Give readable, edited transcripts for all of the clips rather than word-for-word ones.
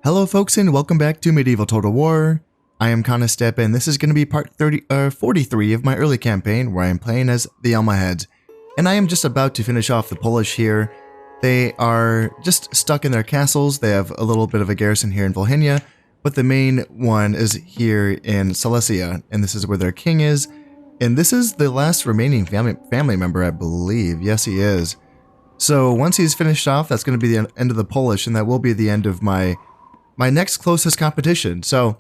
Hello folks and welcome back to Medieval Total War. I am Conostep and this is going to be part 43 of my early campaign where I am playing as the Almohads. And I am just about to finish off the Polish here. They are just stuck in their castles. They have a little bit of a garrison here in Volhynia, but the main one is here in Silesia, and this is where their king is. And this is the last remaining family member, I believe. Yes, he is. So once he's finished off, that's going to be the end of the Polish, and that will be the end of my next closest competition. So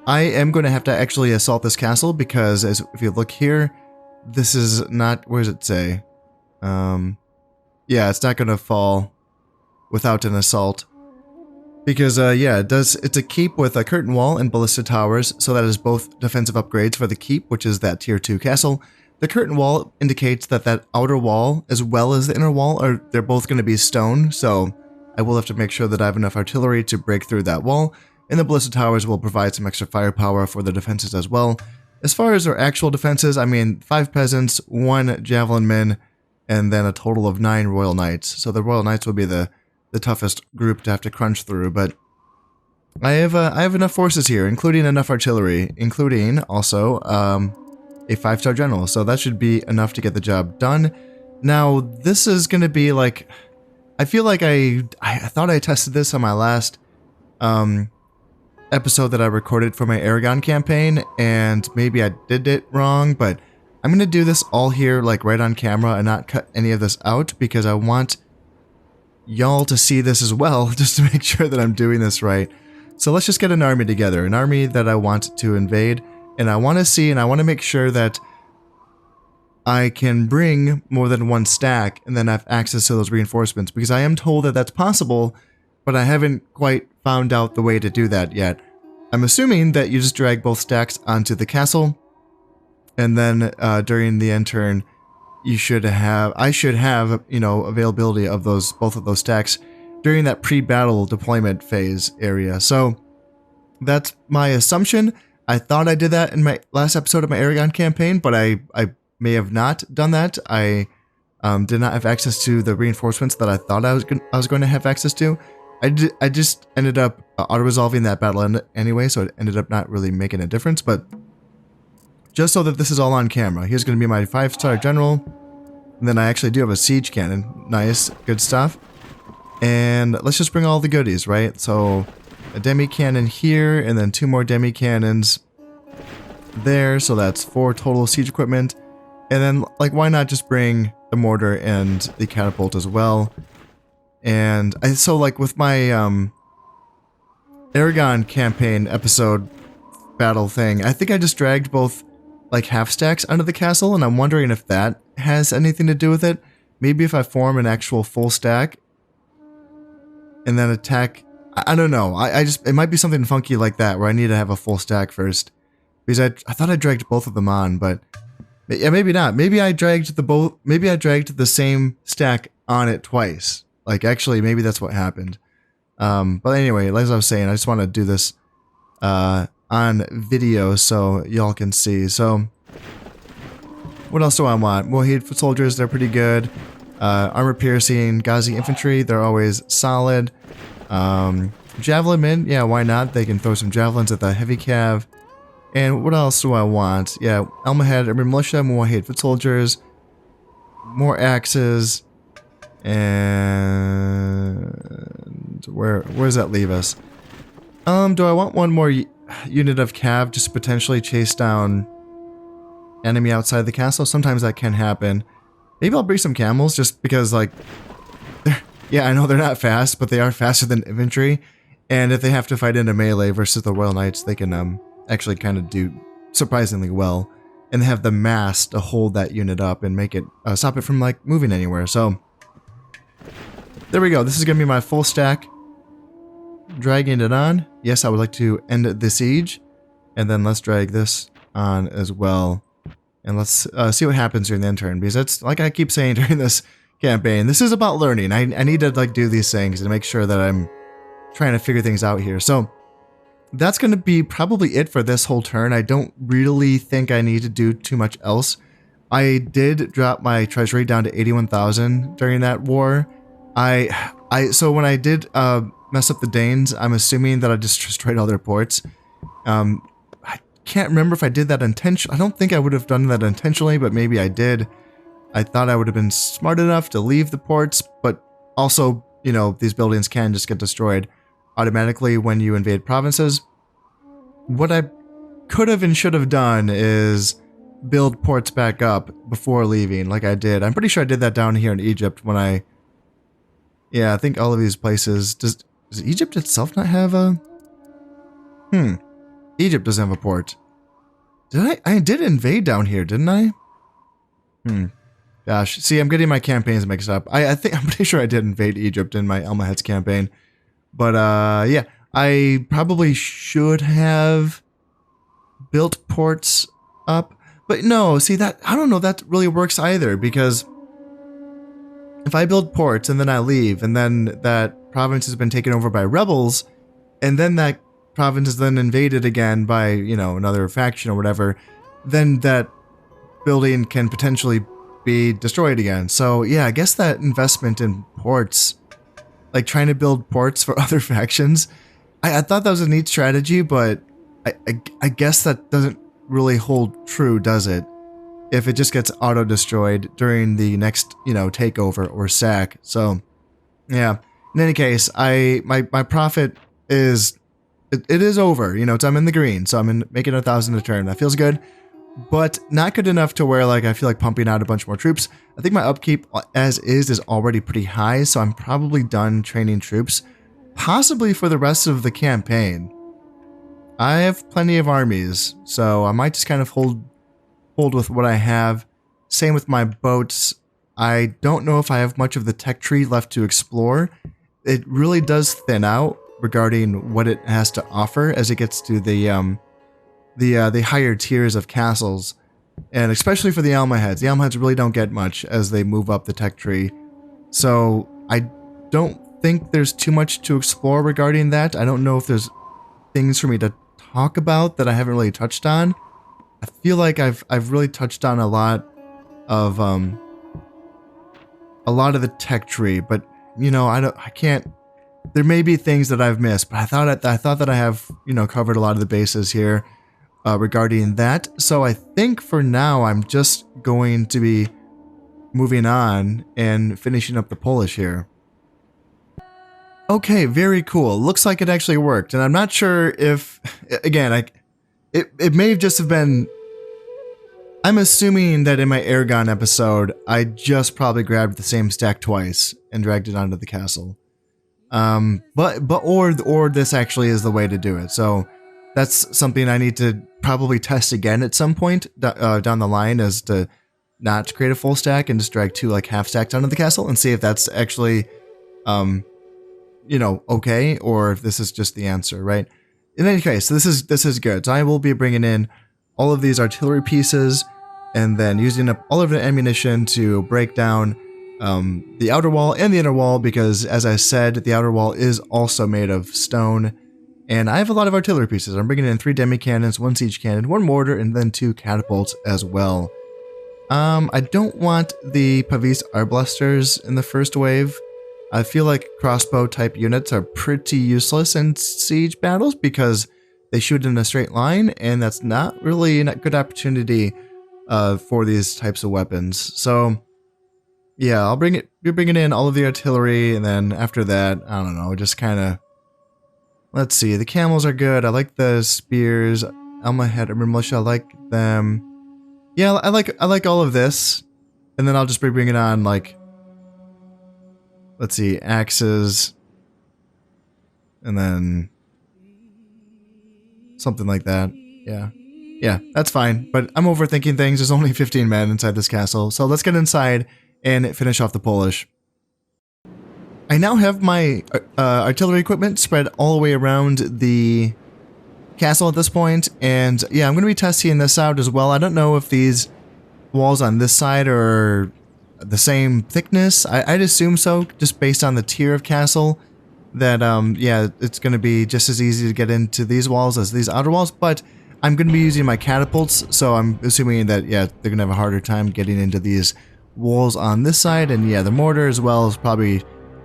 I am going to have to actually assault this castle because if you look here, this is not, where does it say? Yeah, it's not going to fall without an assault. Because, yeah, it's a keep with a curtain wall and ballista towers, so that is both defensive upgrades for the keep, which is that tier 2 castle. The curtain wall indicates that outer wall, as well as the inner wall, they're both going to be stone, so I will have to make sure that I have enough artillery to break through that wall, and the ballista towers will provide some extra firepower for the defenses as well. As far as their actual defenses, I mean, 5 peasants, 1 javelin men, and then a total of 9 royal knights. So the royal knights will be the toughest group to have to crunch through, but I have enough forces here, including enough artillery, including also a 5-star general, so that should be enough to get the job done. Now, this is going to be like, I feel like I thought I tested this on my last episode that I recorded for my Aragon campaign, and maybe I did it wrong, but I'm going to do this all here, like right on camera, and not cut any of this out, because I want y'all to see this as well, just to make sure that I'm doing this right. So let's just get an army together, an army that I want to invade, and I want to see, and I want to make sure that I can bring more than 1 stack and then have access to those reinforcements, because I am told that that's possible, but I haven't quite found out the way to do that yet. I'm assuming that you just drag both stacks onto the castle, and then during the end turn, I should have, you know, availability of both of those stacks during that pre-battle deployment phase area. So that's my assumption. I thought I did that in my last episode of my Aragon campaign, but I may have not done that. I did not have access to the reinforcements that I thought I was going to have access to. I just ended up auto-resolving that battle anyway, so it ended up not really making a difference, but just so that this is all on camera, here's going to be my 5-star general, and then I actually do have a siege cannon. Nice, good stuff. And let's just bring all the goodies, right? So a demi cannon here, and then 2 more demi cannons there, so that's 4 total siege equipment. And then, like, why not just bring the mortar and the catapult as well? And so, like, with my Aragon campaign episode battle thing, I think I just dragged both, like, half stacks under the castle, and I'm wondering if that has anything to do with it. Maybe if I form an actual full stack and then attack, I don't know. It might be something funky like that, where I need to have a full stack first, because I thought I dragged both of them on, but yeah, maybe not. Maybe I dragged the same stack on it twice. Like, actually, maybe that's what happened. But anyway, as I was saying, I just want to do this on video so y'all can see. So what else do I want? Moheed foot soldiers, they're pretty good. Armor piercing, Ghazi infantry, they're always solid. Javelin men, yeah, why not? They can throw some javelins at the heavy cav. And what else do I want? Yeah, Almohad urban militia, Moheed foot soldiers, more axes, and where does that leave us? Do I want one more unit of cav just to potentially chase down enemy outside the castle? Sometimes that can happen. Maybe I'll bring some camels just because, like, yeah, I know they're not fast, but they are faster than infantry. And if they have to fight in a melee versus the Royal Knights, they can actually kind of do surprisingly well. And they have the mass to hold that unit up and make it, stop it from, like, moving anywhere. So there we go. This is going to be my full stack. Dragging it on. Yes, I would like to end the siege. And then let's drag this on as well. And let's see what happens during the end turn. Because that's, like I keep saying during this campaign, this is about learning. I need to, like, do these things and make sure that I'm trying to figure things out here. So that's going to be probably it for this whole turn. I don't really think I need to do too much else. I did drop my treasury down to 81,000 during that war. So when I did mess up the Danes, I'm assuming that I just destroyed all their ports. I can't remember if I did that intentionally. I don't think I would have done that intentionally, but maybe I did. I thought I would have been smart enough to leave the ports, but also, you know, these buildings can just get destroyed automatically when you invade provinces. What I could have and should have done is build ports back up before leaving, like I did. I'm pretty sure I did that down here in Egypt when I... Yeah, I think all of these places... Does Egypt itself not have a... Egypt doesn't have a port. Did I did invade down here, didn't I? Gosh, see, I'm getting my campaigns mixed up. I'm pretty sure I did invade Egypt in my Almohads campaign. But, yeah, I probably should have built ports up. But no, see, that, I don't know, that really works either, because if I build ports and then I leave, and then that province has been taken over by rebels, and then that province is then invaded again by, you know, another faction or whatever, then that building can potentially be destroyed again. So yeah, I guess that investment in ports, like trying to build ports for other factions, I thought that was a neat strategy, but I guess that doesn't really hold true, does it? If it just gets auto-destroyed during the next, you know, takeover or sack. So yeah, in any case, my profit is... It is over, you know, I'm in the green, so I'm making 1,000 a turn. That feels good, but not good enough to where, like, I feel like pumping out a bunch more troops. I think my upkeep as is already pretty high, so I'm probably done training troops, possibly for the rest of the campaign. I have plenty of armies, so I might just kind of hold with what I have. Same with my boats. I don't know if I have much of the tech tree left to explore. It really does thin out regarding what it has to offer as it gets to the higher tiers of castles, and especially for the Almohads. The Almohads really don't get much as they move up the tech tree, so I don't think there's too much to explore regarding that. I don't know if there's things for me to talk about that I haven't really touched on. I feel like I've really touched on a lot of the tech tree, but you know, I can't. There may be things that I've missed, but I thought that I have, you know, covered a lot of the bases here regarding that. So I think for now I'm just going to be moving on and finishing up the Polish here. Okay, very cool. Looks like it actually worked, and I'm not sure if, again, it may just have been. I'm assuming that in my Aragon episode, I just probably grabbed the same stack twice and dragged it onto the castle. Or this actually is the way to do it. So that's something I need to probably test again at some point down the line, as to not create a full stack and just drag 2 like half stacks onto the castle and see if that's actually, you know, okay, or if this is just the answer, right? In any case, this is good. So I will be bringing in all of these artillery pieces and then using up all of the ammunition to break down the outer wall and the inner wall, because as I said, the outer wall is also made of stone, and I have a lot of artillery pieces. I'm bringing in 3 demi-cannons, 1 siege cannon, 1 mortar, and then 2 catapults as well. I don't want the Pavis Arblasters in the first wave. I feel like crossbow type units are pretty useless in siege battles because they shoot in a straight line, and that's not really a good opportunity for these types of weapons. So yeah, I'll be bringing in all of the artillery, and then after that, I don't know, just kind of, let's see, the camels are good. I like the spears. Almohad militia, I like them. Yeah, I like all of this, and then I'll just be bringing on, like, let's see, axes, and then something like that. Yeah, that's fine, but I'm overthinking things. There's only 15 men inside this castle, so let's get inside and finish off the Polish. I now have my artillery equipment spread all the way around the castle at this point, and yeah, I'm going to be testing this out as well. I don't know if these walls on this side are the same thickness. I'd assume so, just based on the tier of castle, that yeah, it's going to be just as easy to get into these walls as these outer walls, but I'm going to be using my catapults, so I'm assuming that, yeah, they're going to have a harder time getting into these walls on this side, and yeah, the mortar as well is probably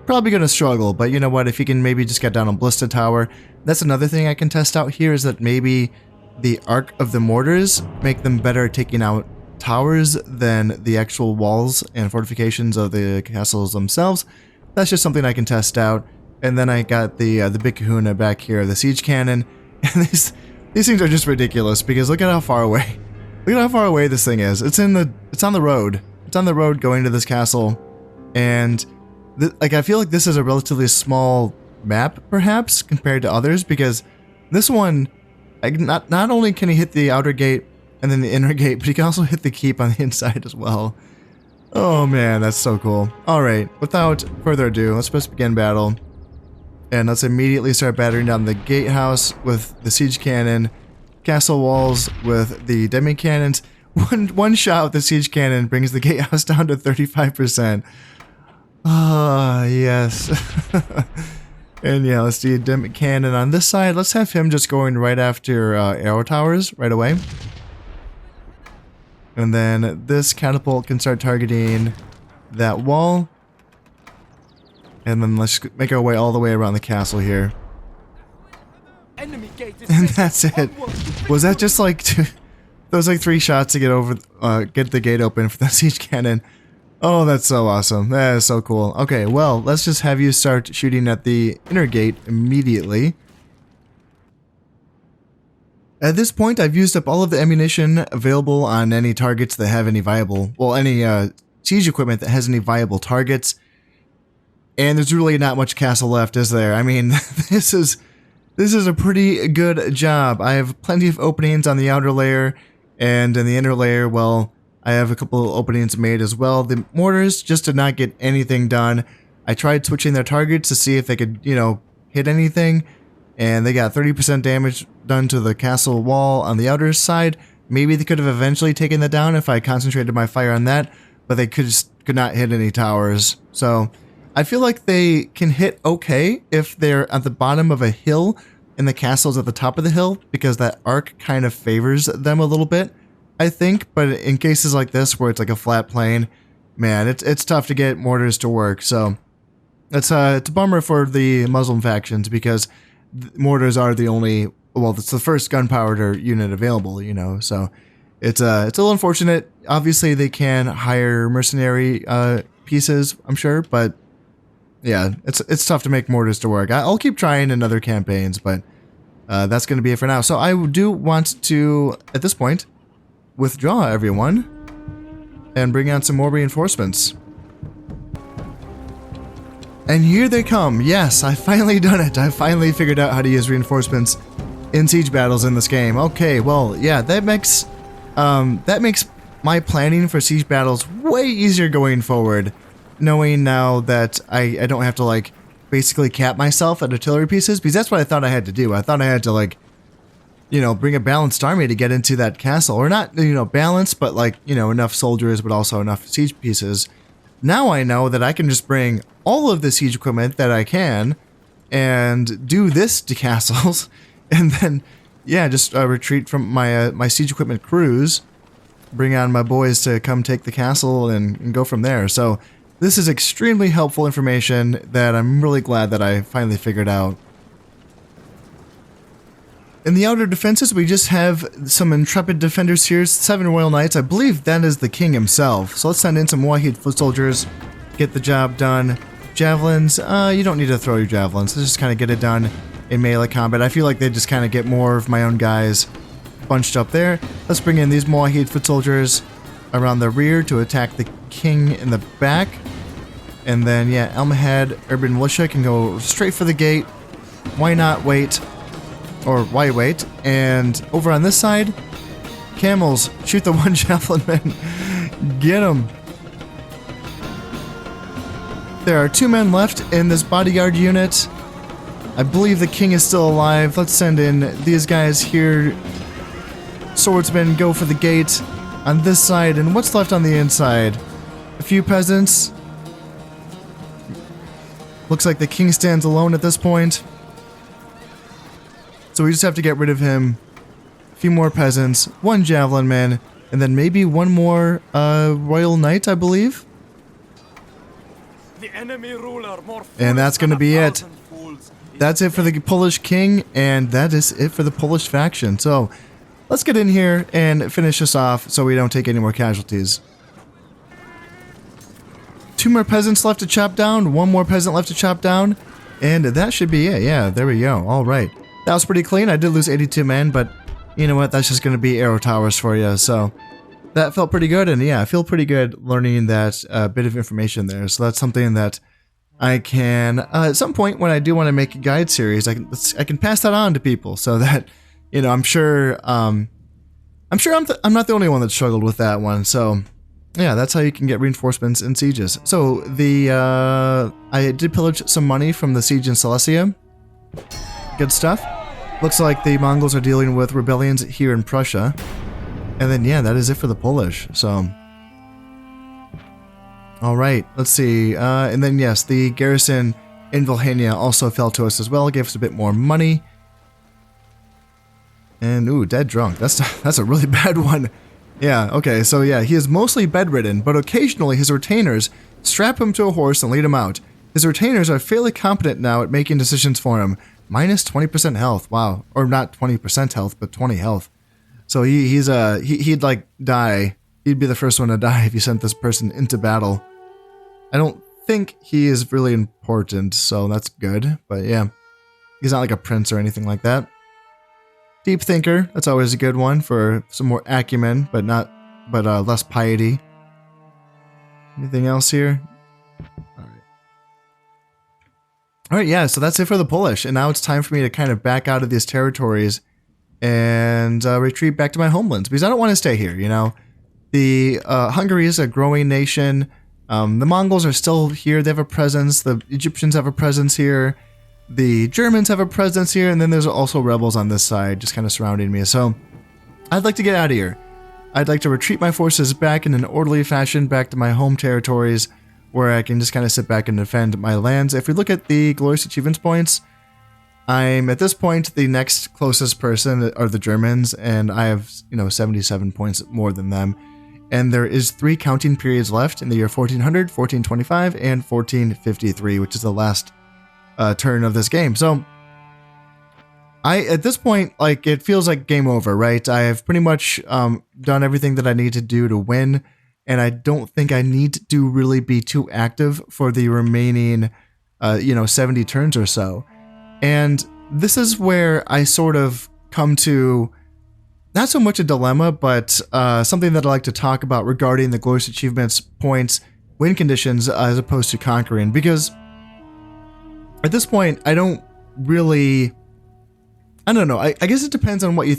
probably going to struggle, but you know what, if he can maybe just get down on Ballista Tower, that's another thing I can test out here, is that maybe the arc of the mortars make them better at taking out towers than the actual walls and fortifications of the castles themselves. That's just something I can test out. And then I got the big kahuna back here, the siege cannon, and these things are just ridiculous because look at how far away. Look at how far away this thing is. It's on the road. It's on the road going to this castle, and like I feel like this is a relatively small map perhaps compared to others, because this one, not only can he hit the outer gate and then the inner gate, but he can also hit the keep on the inside as well. Oh man, that's so cool. Alright, without further ado, let's just begin battle. And let's immediately start battering down the gatehouse with the siege cannon, castle walls with the demi cannons. One shot with the siege cannon brings the gatehouse down to 35%. Ah, yes. And yeah, let's do a demi cannon on this side. Let's have him just going right after arrow towers right away. And then this catapult can start targeting that wall. And then let's make our way all the way around the castle here. And that's it. Was that just like those like 3 shots to get the gate open for the siege cannon? Oh, that's so awesome. That is so cool. Okay, well, let's just have you start shooting at the inner gate immediately. At this point, I've used up all of the ammunition available on any targets that have any viable, well, any siege equipment that has any viable targets. And there's really not much castle left, is there? I mean, this is a pretty good job. I have plenty of openings on the outer layer, and in the inner layer, well, I have a couple openings made as well. The mortars just did not get anything done. I tried switching their targets to see if they could, you know, hit anything, and they got 30% damage done to the castle wall on the outer side. Maybe they could have eventually taken that down if I concentrated my fire on that, but they could not hit any towers. So I feel like they can hit okay if they're at the bottom of a hill and the castle's at the top of the hill, because that arc kind of favors them a little bit, I think. But in cases like this where it's like a flat plane, man, it's tough to get mortars to work. So it's a bummer for the Muslim factions, because mortars are the only, well, it's the first gunpowder unit available, you know, so it's a little unfortunate. Obviously they can hire mercenary pieces, I'm sure, but yeah, it's tough to make mortars to work. I'll keep trying in other campaigns, but that's going to be it for now. So I do want to, at this point, withdraw everyone and bring out some more reinforcements. And here they come. Yes, I finally done it. I finally figured out how to use reinforcements in siege battles in this game. Okay, well, yeah, that makes my planning for siege battles way easier going forward, knowing now that I don't have to, like, basically cap myself at artillery pieces, because that's what I thought I had to do. I thought I had to, like, you know, bring a balanced army to get into that castle. Or not, you know, balanced, but, like, you know, enough soldiers, but also enough siege pieces. Now I know that I can just bring all of the siege equipment that I can and do this to castles, and then, yeah, just retreat from my my siege equipment crews, bring on my boys to come take the castle, and go from there. So this is extremely helpful information that I'm really glad that I finally figured out. In the outer defenses, we just have some intrepid defenders here, 7 Royal Knights. I believe that is the king himself. So let's send in some Wahid foot soldiers, get the job done. Javelins, you don't need to throw your javelins. Let's just kind of get it done in melee combat. I feel like they just kind of get more of my own guys bunched up there. Let's bring in these Wahid foot soldiers around the rear to attack the king in the back. And then, yeah, Almohad Urban Militia can go straight for the gate. Why not wait? Or why wait? And over on this side, camels, shoot the one javelin man. Get him. There are 2 men left in this bodyguard unit. I believe the king is still alive. Let's send in these guys here. Swordsmen, go for the gate on this side. And what's left on the inside? A few peasants. Looks like the king stands alone at this point. So we just have to get rid of him. A few more peasants, 1 javelin man, and then maybe 1 more royal knight, I believe. The enemy ruler more And that's going to be it. That's it for the Polish king, and that is it for the Polish faction. So let's get in here and finish this off so we don't take any more casualties. 2 more peasants left to chop down, 1 more peasant left to chop down, and that should be it. Yeah, there we go. All right. That was pretty clean. I did lose 82 men, but you know what? That's just going to be arrow towers for you. So that felt pretty good, and yeah, I feel pretty good learning that bit of information there. So that's something that I can, at some point when I do want to make a guide series, I can pass that on to people so that, you know, I'm sure I'm not the only one that struggled with that one. So yeah, that's how you can get reinforcements in sieges. So I did pillage some money from the siege in Silesia. Good stuff. Looks like the Mongols are dealing with rebellions here in Prussia. And then, yeah, that is it for the Polish. So, all right, let's see. And then, yes, the garrison in Volhynia also fell to us as well. Gave us a bit more money. And, ooh, dead drunk. That's a really bad one. Yeah, okay, so yeah, he is mostly bedridden, but occasionally his retainers strap him to a horse and lead him out. His retainers are fairly competent now at making decisions for him. Minus 20% health, wow. Or not 20% health, but 20 health. So he'd like die. He'd be the first one to die if you sent this person into battle. I don't think he is really important, so that's good. But yeah, he's not like a prince or anything like that. Deep thinker, that's always a good one for some more acumen, but less piety. Anything else here? All right, yeah, so that's it for the Polish, and now it's time for me to kind of back out of these territories and retreat back to my homelands, because I don't want to stay here, you know. The Hungary is a growing nation. The Mongols are still here. They have a presence. The Egyptians have a presence here. The Germans have a presence here, and then there's also rebels on this side just kind of surrounding me. So I'd like to get out of here. I'd like to retreat my forces back in an orderly fashion back to my home territories where I can just kind of sit back and defend my lands. If we look at the glorious achievements points, I'm at this point the next closest person are the Germans, and I have 77 points more than them. And there is 3 counting periods left in the year 1400, 1425, and 1453, which is the last turn of this game. So at this point, like, it feels like game over, right? I have pretty much done everything that I need to do to win, and I don't think I need to really be too active for the remaining 70 turns or so. And this is where I sort of come to not so much a dilemma, but something that I like to talk about regarding the glorious achievements points win conditions as opposed to conquering, because at this point I don't know. I guess it depends on what you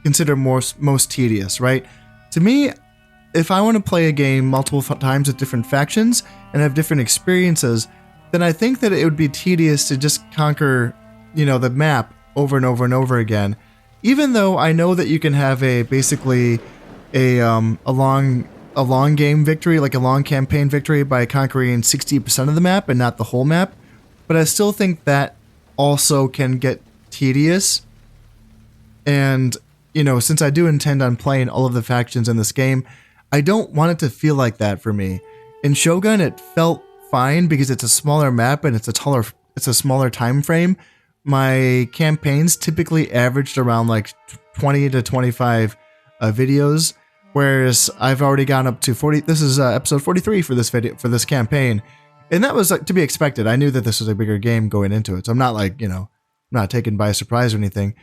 consider most tedious, right? To me, if I want to play a game multiple times with different factions and have different experiences, then I think that it would be tedious to just conquer, the map over and over and over again. Even though I know that you can have basically a long game victory, like a long campaign victory by conquering 60% of the map and not the whole map, but I still think that also can get tedious. And, since I do intend on playing all of the factions in this game, I don't want it to feel like that for me. In Shogun, it felt fine because it's a smaller map and it's a smaller time frame. My campaigns typically averaged around like 20 to 25 videos, whereas I've already gone up to 40. This is episode 43 for this campaign, and that was to be expected. I knew that this was a bigger game going into it, so I'm not like not taken by surprise or anything.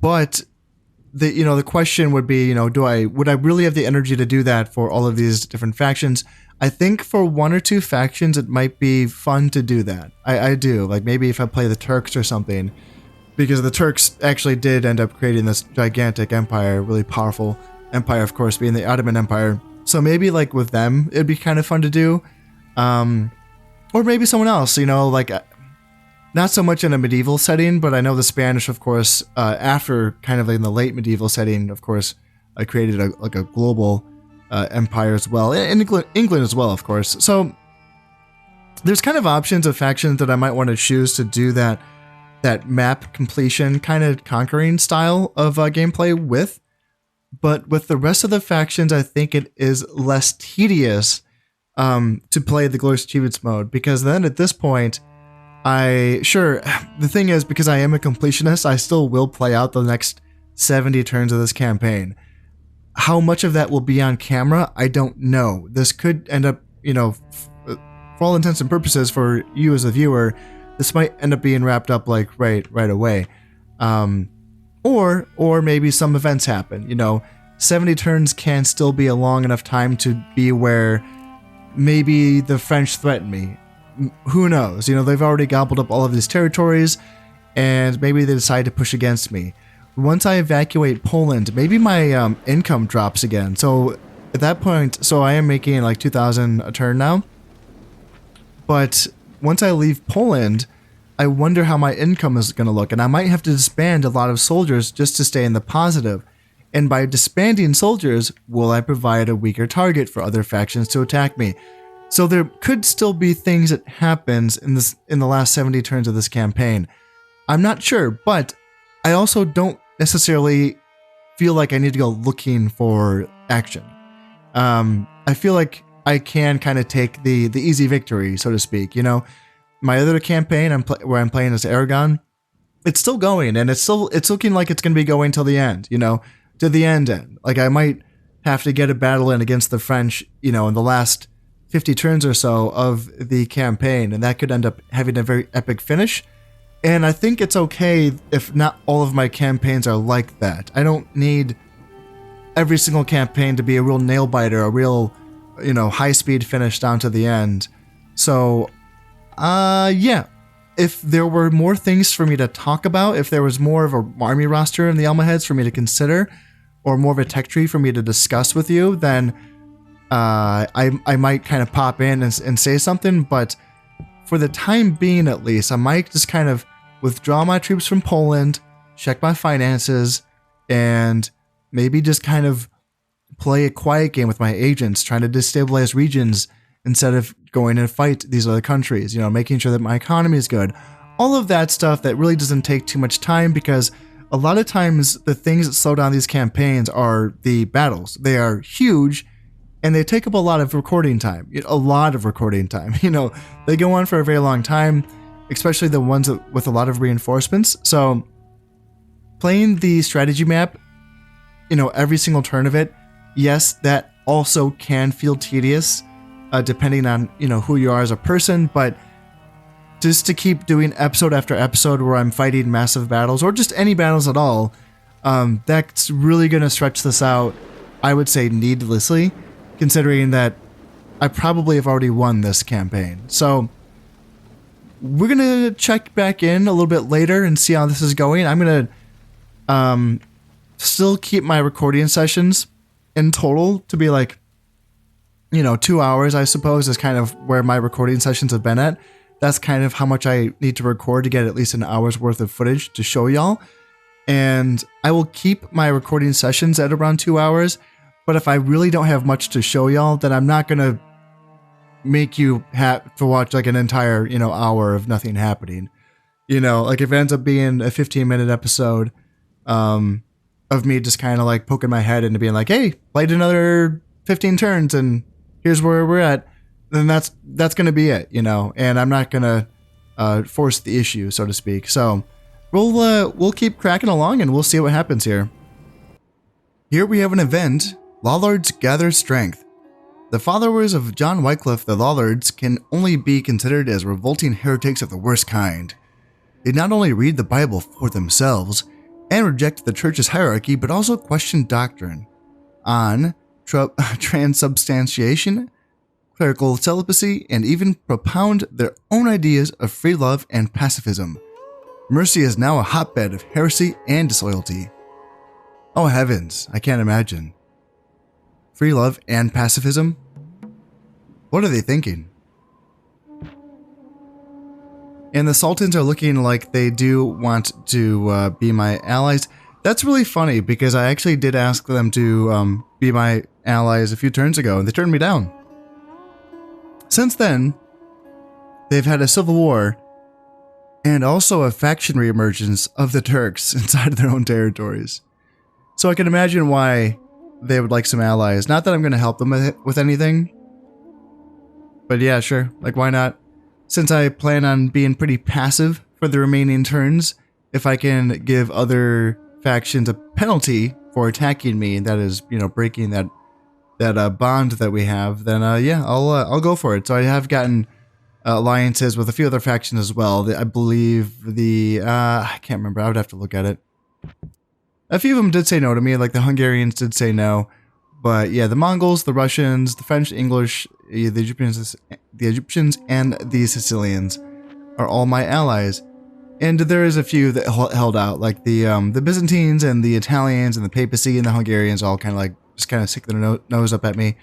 But the question would be, would I really have the energy to do that for all of these different factions? I think for 1 or 2 factions, it might be fun to do that. I do. Like maybe if I play the Turks or something, because the Turks actually did end up creating this gigantic empire, really powerful empire, of course, being the Ottoman Empire. So maybe like with them, it'd be kind of fun to do. Or maybe someone else, like not so much in a medieval setting, but I know the Spanish, of course, after kind of like in the late medieval setting, of course, created a global empire as well, and England as well, of course. So there's kind of options of factions that I might want to choose to do that map completion kind of conquering style of gameplay with. But with the rest of the factions, I think it is less tedious to play the Glorious Achievements mode, because then at this point, the thing is, because I am a completionist, I still will play out the next 70 turns of this campaign. How much of that will be on camera, I don't know. This could end up, for all intents and purposes, for you as a viewer, this might end up being wrapped up like right away. Or maybe some events happen. 70 turns can still be a long enough time to be where maybe the French threaten me. Who knows? They've already gobbled up all of these territories, and maybe they decide to push against me. Once I evacuate Poland, maybe my income drops again. So at that point, I am making like 2,000 a turn now. But once I leave Poland, I wonder how my income is going to look, and I might have to disband a lot of soldiers just to stay in the positive. And by disbanding soldiers, will I provide a weaker target for other factions to attack me? So there could still be things that happens in the last 70 turns of this campaign. I'm not sure, but I also don't necessarily feel like I need to go looking for action. I feel like I can kind of take the easy victory, so to speak. My other campaign, where I'm playing as Aragon, it's still going, and it's looking like it's going to be going till the end. To the end. Like I might have to get a battle in against the French, in the last 50 turns or so of the campaign, and that could end up having a very epic finish. And I think it's okay if not all of my campaigns are like that. I don't need every single campaign to be a real nail biter, a real, high-speed finish down to the end. So, yeah. If there were more things for me to talk about, if there was more of an army roster in the Almohads for me to consider, or more of a tech tree for me to discuss with you, then I might kind of pop in and say something, but for the time being, at least, I might just kind of withdraw my troops from Poland, check my finances, and maybe just kind of play a quiet game with my agents, trying to destabilize regions instead of going and fight these other countries, making sure that my economy is good. All of that stuff that really doesn't take too much time, because a lot of times the things that slow down these campaigns are the battles. They are huge, and they take up a lot of recording time. They go on for a very long time, especially the ones with a lot of reinforcements. So playing the strategy map, every single turn of it, yes, that also can feel tedious, depending on, who you are as a person, but just to keep doing episode after episode where I'm fighting massive battles, or just any battles at all, that's really going to stretch this out, I would say, needlessly, considering that I probably have already won this campaign. So we're going to check back in a little bit later and see how this is going. I'm going to still keep my recording sessions in total to be like, 2 hours, I suppose, is kind of where my recording sessions have been at. That's kind of how much I need to record to get at least an hour's worth of footage to show y'all. And I will keep my recording sessions at around 2 hours. But if I really don't have much to show y'all, then I'm not going to make you have to watch like an entire, hour of nothing happening. Like if it ends up being a 15-minute episode of me just kind of like poking my head into being like, hey, played another 15 turns and here's where we're at, then that's going to be it, and I'm not going to force the issue, so to speak. So we'll keep cracking along and we'll see what happens here. Here we have an event. Lollards gather strength. The followers of John Wycliffe the Lollards can only be considered as revolting heretics of the worst kind. They not only read the Bible for themselves and reject the church's hierarchy, but also question doctrine on transubstantiation, clerical celibacy, and even propound their own ideas of free love and pacifism. Mercy is now a hotbed of heresy and disloyalty. Oh heavens, I can't imagine. Free love and pacifism? What are they thinking? And the Sultans are looking like they do want to be my allies. That's really funny because I actually did ask them to be my allies a few turns ago and they turned me down. Since then, they've had a civil war and also a faction reemergence of the Turks inside of their own territories. So I can imagine why they would like some allies. Not that I'm going to help them with anything, But yeah, sure. Like, why not? Since I plan on being pretty passive for the remaining turns, if I can give other factions a penalty for attacking me, that is, you know, breaking that bond that we have, then yeah, I'll go for it. So I have gotten alliances with a few other factions as well. I believe I can't remember. I would have to look at it. A few of them did say no to me, like the Hungarians did say no. But yeah, the Mongols, the Russians, the French, English, the Egyptians, and the Sicilians are all my allies. And there is a few that held out, like the Byzantines and the Italians and the papacy and the Hungarians all kind of like just kind of stick their nose up at me.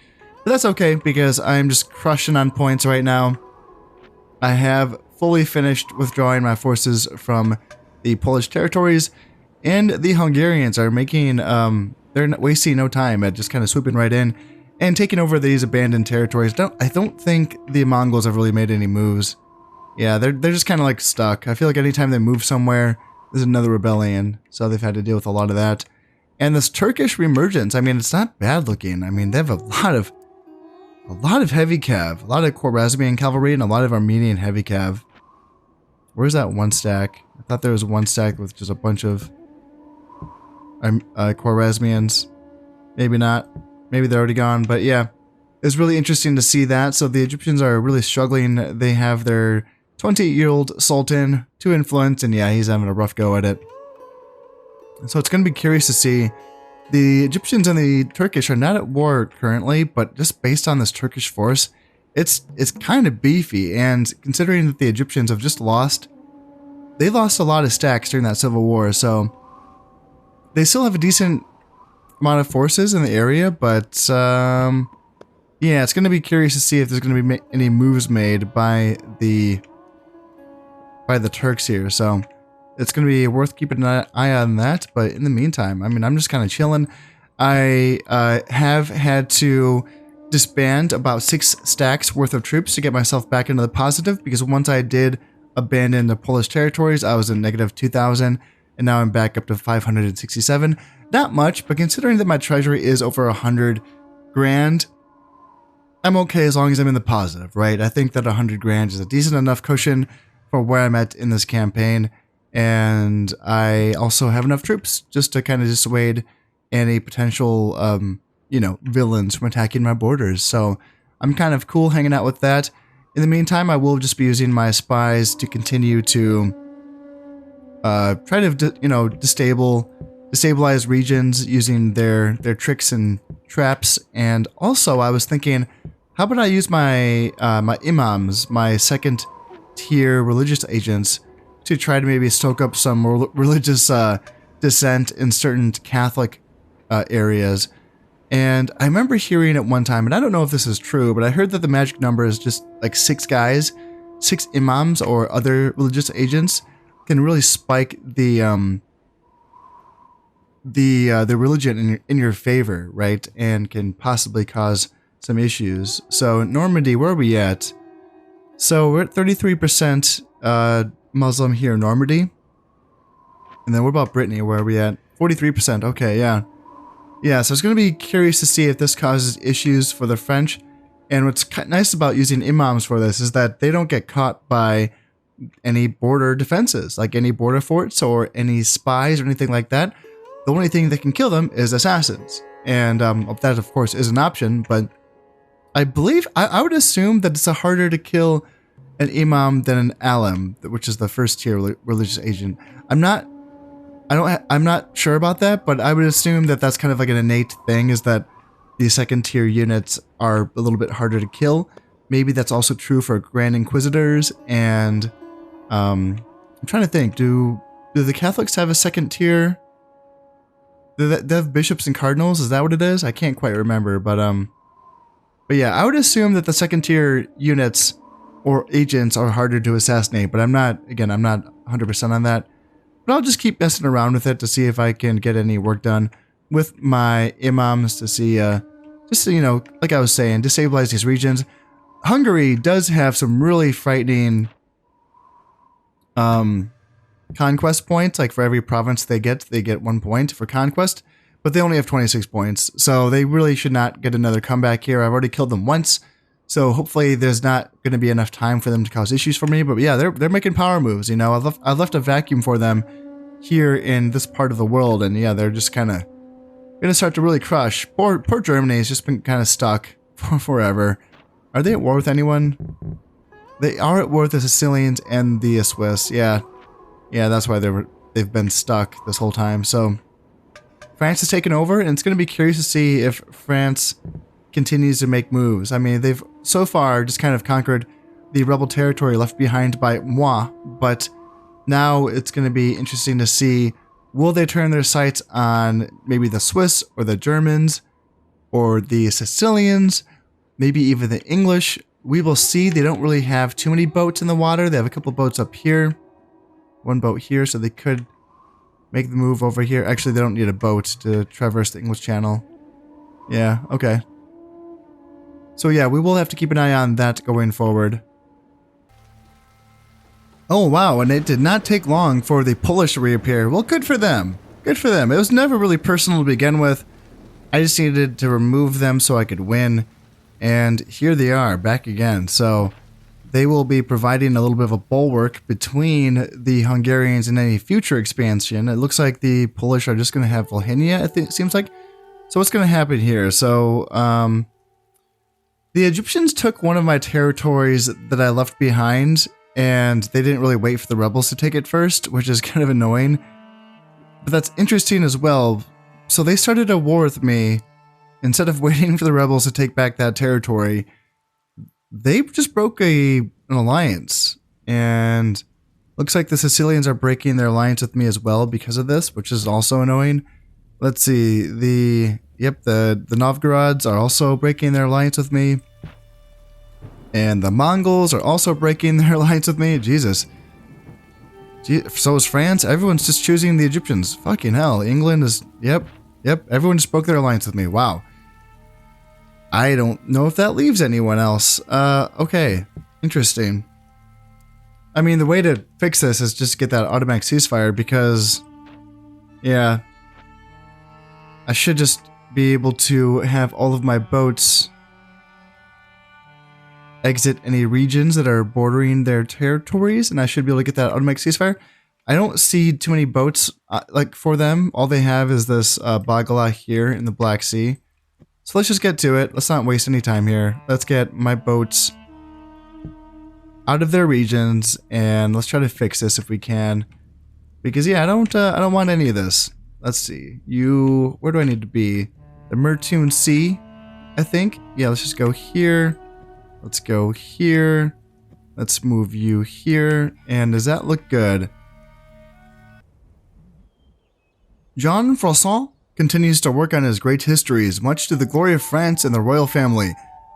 But that's okay because I'm just crushing on points right now. I have fully finished withdrawing my forces from the Polish territories, and the Hungarians are making they're wasting no time at just kind of swooping right in and taking over these abandoned territories. I don't think the Mongols have really made any moves. Yeah, they're just kind of like stuck. I feel like anytime they move somewhere, there's another rebellion. So they've had to deal with a lot of that. And this Turkish reemergence, I mean, it's not bad looking. I mean, they have a lot of heavy cav, a lot of Khwarezmian cavalry, and a lot of Armenian heavy cav. Where's that one stack? I thought there was one stack with just a bunch of Khwarezmians. Maybe not. Maybe they're already gone. But yeah, it's really interesting to see that. So the Egyptians are really struggling. They have their 28-year-old Sultan to influence, and yeah, he's having a rough go at it. So it's going to be curious to see. The Egyptians and the Turkish are not at war currently, but just based on this Turkish force, it's kind of beefy. And considering that the Egyptians have just lost, they lost a lot of stacks during that civil war, so they still have a decent amount of forces in the area, but yeah, it's going to be curious to see if there's going to be any moves made by the Turks here. So it's going to be worth keeping an eye on that. But in the meantime, I mean, I'm just kind of chilling. I have had to disband about 6 stacks worth of troops to get myself back into the positive, because once I did abandon the Polish territories, I was in negative 2,000, and now I'm back up to 567. Not much, but considering that my treasury is over 100 grand, I'm okay as long as I'm in the positive, right? I think that 100 grand is a decent enough cushion for where I'm at in this campaign. And I also have enough troops just to kind of dissuade any potential, you know, villains from attacking my borders. So I'm kind of cool hanging out with that. In the meantime, I will just be using my spies to continue to try to, you know, destabilize regions using their tricks and traps. And also, I was thinking, how about I use my my imams, my second tier religious agents, to try to maybe stoke up some religious dissent in certain Catholic areas. And I remember hearing at one time, and I don't know if this is true, but I heard that the magic number is just like 6 guys, 6 imams or other religious agents can really spike the religion in your favor, right? And can possibly cause some issues. So Normandy, where are we at? So we're at 33% Muslim here in Normandy. And then what about Brittany? Where are we at? 43%. Okay, yeah. Yeah, so it's going to be curious to see if this causes issues for the French. And what's nice about using imams for this is that they don't get caught by any border defenses, like any border forts or any spies or anything like that. The only thing that can kill them is assassins. And that, of course, is an option, but I believe, I would assume that it's harder to kill an imam than an alim, which is the first tier religious agent. I'm not sure about that, but I would assume that that's kind of like an innate thing, is that the second tier units are a little bit harder to kill. Maybe that's also true for Grand Inquisitors, and I'm trying to think, do the Catholics have a second tier? Do they have bishops and cardinals? Is that what it is? I can't quite remember, but yeah, I would assume that the second tier units or agents are harder to assassinate, but I'm not 100% on that. But I'll just keep messing around with it to see if I can get any work done with my imams to see, just so, you know, like I was saying, destabilize these regions. Hungary does have some really frightening conquest points. Like for every province they get 1 point for conquest, but they only have 26 points. So they really should not get another comeback here. I've already killed them once. So hopefully there's not going to be enough time for them to cause issues for me. But yeah, they're making power moves. You know, I've left a vacuum for them here in this part of the world, and yeah, they're just kind of going to start to really crush. Poor Germany has just been kind of stuck for forever. Are they at war with anyone? They are at war with the Sicilians and the Swiss. Yeah, that's why they've been stuck this whole time. So France has taken over, and it's going to be curious to see if France continues to make moves. I mean, they've so far just kind of conquered the rebel territory left behind by moi, but now it's going to be interesting to see, will they turn their sights on maybe the Swiss or the Germans or the Sicilians, maybe even the English? We will see. They don't really have too many boats in the water. They have a couple boats up here, one boat here, so they could make the move over here. Actually, they don't need a boat to traverse the English Channel. Yeah, okay. So yeah, we will have to keep an eye on that going forward. Oh wow, and it did not take long for the Polish to reappear. Well, good for them. Good for them. It was never really personal to begin with. I just needed to remove them so I could win. And here they are, back again. So they will be providing a little bit of a bulwark between the Hungarians and any future expansion. It looks like the Polish are just going to have Volhynia, it seems like. So what's going to happen here? So, the Egyptians took one of my territories that I left behind, and they didn't really wait for the rebels to take it first, which is kind of annoying. But that's interesting as well. So they started a war with me. Instead of waiting for the rebels to take back that territory, they just broke an alliance. And looks like the Sicilians are breaking their alliance with me as well because of this, which is also annoying. Let's see, the Novgorods are also breaking their alliance with me. And the Mongols are also breaking their alliance with me. Jesus. So is France. Everyone's just choosing the Egyptians. Fucking hell. England is... Yep. Everyone just broke their alliance with me. Wow. I don't know if that leaves anyone else. Okay. Interesting. I mean, the way to fix this is just get that automatic ceasefire because... Yeah. I should just be able to have all of my boats exit any regions that are bordering their territories, and I should be able to get that automatic ceasefire. I don't see too many boats like for them. All they have is this Bagala here in the Black Sea. So let's just get to it. Let's not waste any time here. Let's get my boats out of their regions, and let's try to fix this if we can. Because yeah, I don't want any of this. Let's see. Where do I need to be? The Mertun Sea, I think. Yeah, let's just go here. Let's go here. Let's move you here. And does that look good? Jean Froissart continues to work on his great histories, much to the glory of France and the royal family.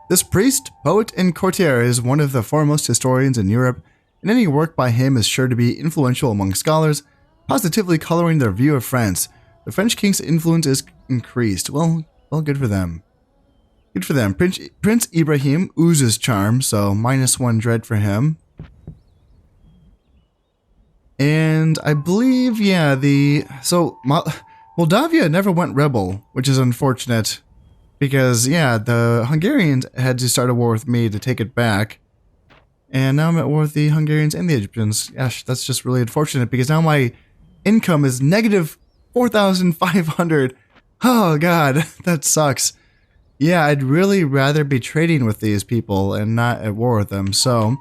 This priest, poet, and courtier is one of the foremost historians in Europe, and any work by him is sure to be influential among scholars, positively coloring their view of France. The French king's influence is increased. Well, good for them. Good for them. Prince Ibrahim oozes charm, so -1 dread for him. And I believe, yeah, Moldavia never went rebel, which is unfortunate. Because, yeah, the Hungarians had to start a war with me to take it back. And now I'm at war with the Hungarians and the Egyptians. Gosh, that's just really unfortunate because now my income is negative 4,500. Oh, God, that sucks. Yeah, I'd really rather be trading with these people and not at war with them. So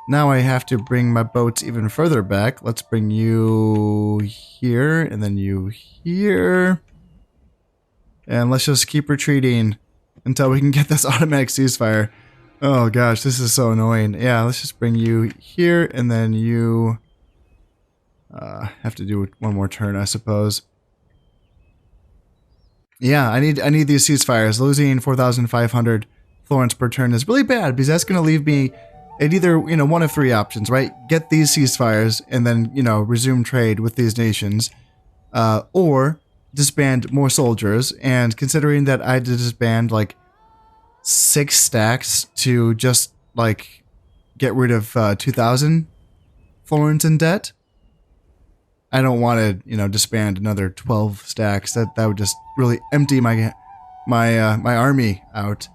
now I have to bring my boats even further back. Let's bring you here and then you here. And let's just keep retreating until we can get this automatic ceasefire. Oh gosh, this is so annoying. Yeah, let's just bring you here and then you have to do one more turn, I suppose. Yeah, I need these ceasefires. Losing 4,500 florins per turn is really bad because that's going to leave me at either, one of three options, right? Get these ceasefires and then, resume trade with these nations, or disband more soldiers. And considering that I had to disband like 6 stacks to just like get rid of 2,000 florins in debt, I don't want to, disband another 12 stacks. That would just really empty my army out.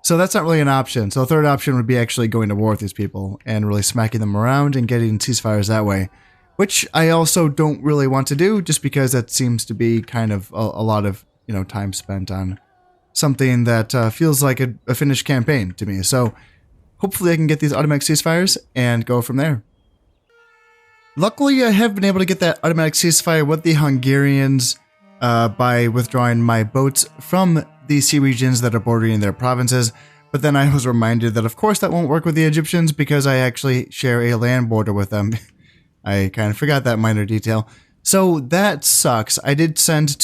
So that's not really an option. So the third option would be actually going to war with these people and really smacking them around and getting ceasefires that way, which I also don't really want to do just because that seems to be kind of a lot of, time spent on something that feels like a finished campaign to me. So hopefully I can get these automatic ceasefires and go from there. Luckily, I have been able to get that automatic ceasefire with the Hungarians by withdrawing my boats from the sea regions that are bordering their provinces. But then I was reminded that, of course, that won't work with the Egyptians because I actually share a land border with them. I kind of forgot that minor detail. So that sucks. I did send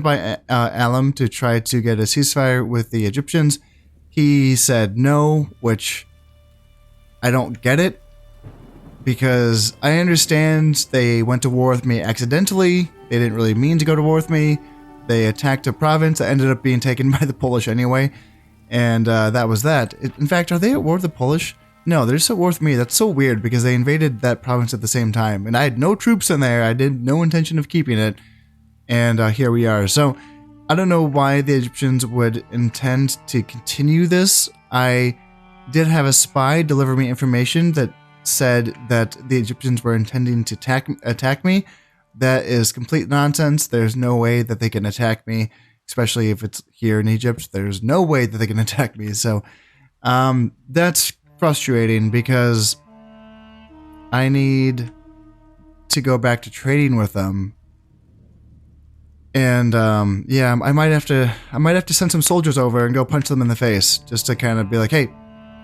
by Alam to try to get a ceasefire with the Egyptians. He said no, which I don't get it. Because I understand they went to war with me accidentally. They didn't really mean to go to war with me. They attacked a province that ended up being taken by the Polish anyway. And that was that. In fact, are they at war with the Polish? No, they're just at war with me. That's so weird because they invaded that province at the same time. And I had no troops in there. I did no intention of keeping it. And here we are. So I don't know why the Egyptians would intend to continue this. I did have a spy deliver me information that said that the Egyptians were intending to attack me. That is complete nonsense. There's no way that they can attack me, especially if it's here in Egypt. There's no way that they can attack me. So that's frustrating because I need to go back to trading with them. And yeah, I might have to send some soldiers over and go punch them in the face just to kind of be like, hey,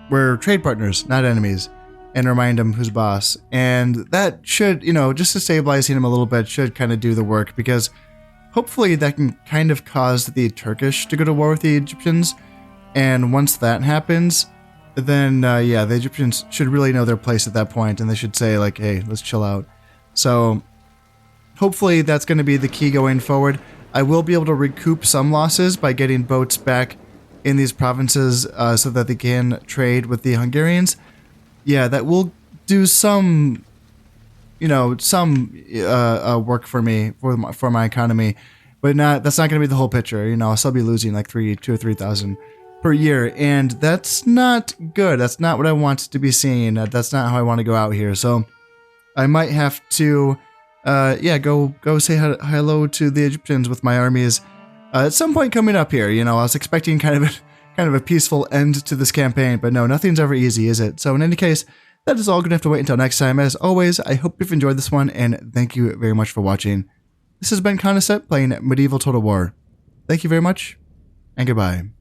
we're trade partners, not enemies. And remind him who's boss. And that should, just to stabilizing him a little bit, should kind of do the work, because hopefully that can kind of cause the Turkish to go to war with the Egyptians. And once that happens, then, yeah, the Egyptians should really know their place at that point, and they should say, like, hey, let's chill out. So hopefully that's going to be the key going forward. I will be able to recoup some losses by getting boats back in these provinces so that they can trade with the Hungarians. Yeah, that will do some, work for me, for my economy, but that's not going to be the whole picture. I'll still be losing like 2,000 or 3,000 per year, and that's not good. That's not what I want to be seeing. That's not how I want to go out here. So I might have to, go say hello to the Egyptians with my armies at some point coming up here. I was expecting kind of a peaceful end to this campaign, but no, nothing's ever easy, is it? So in any case, that is all going to have to wait until next time. As always, I hope you've enjoyed this one, and thank you very much for watching. This has been Conisette playing Medieval Total War. Thank you very much, and goodbye.